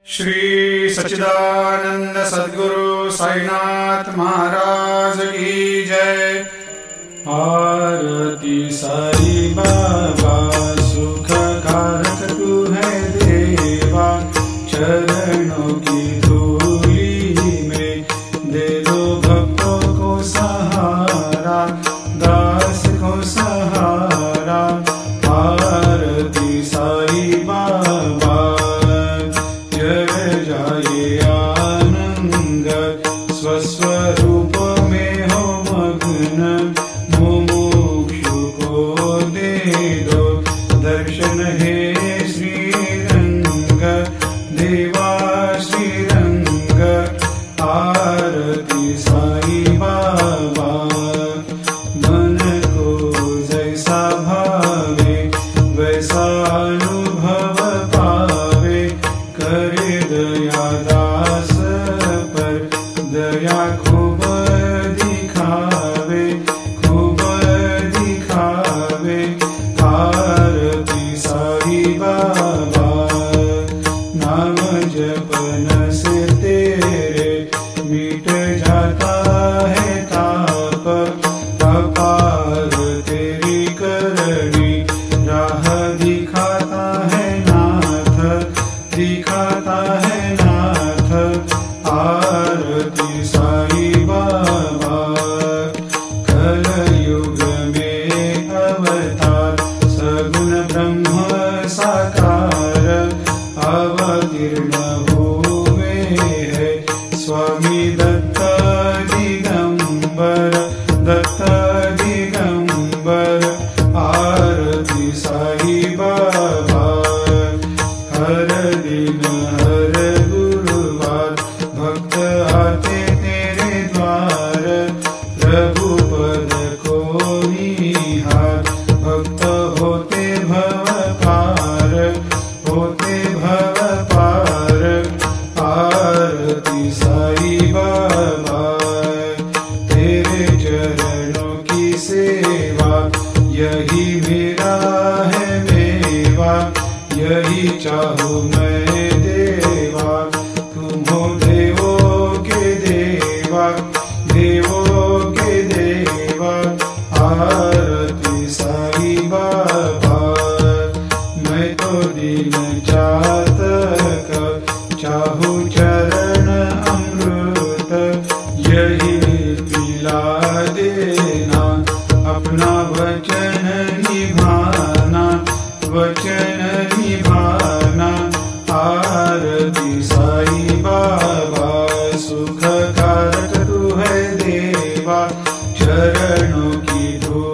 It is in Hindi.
श्री सच्चिदानंद सद्गुरु साईनाथ महाराज की जय। आरती साई बाबा सुख कारक तू है देवा, चरणों की धूली में दे दो भक्तों को सहारा, दास को सहारा। आरती साई बाबा जय जाए आनंद, स्वस्वरूप में हो मग्न, मुमुक्षु को दे दो दर्शन हे श्रीरंग, देवा श्रीरंग। आरती साई बाबा मन को जैसा भावे वैसा अनुभव पावे, करे दया दास पर दया खूब दिखावे, खूब दिखावे। आरती साई बाबा नाम जपन से तेरे मिट जाता है ताप, अपार तेरी करनी राह दिखाता है नाथ, दिखाता है नाथ। आरती साई बाबा कलयुग में अवतार, सगुण ब्रह्म साकार, अवतीर्ण हुए है स्वामी दत्त दिगंबर, दत्त दिगंबर। आरती साई बाबा हर दिन हर गुरुवार भक्त आते तेरे द्वार, प्रभु पद को निहार, भक्त होते भव पार, होते भव पार। आरती साई बाबा तेरे चरणों की सेवा, यही मेरा है मेवा, यही चाहूँ मैं देवा। तुम हो देवों के देवा, देवों के देवा। आरती साई बाबा मैं तो दीन चातक, चाहूँ चरण अमृत, यही पिला देना, अपना वचन निभाना, वचन निभाना। आरती साई बाबा सुख कारक तू है देवा, चरणों की धूल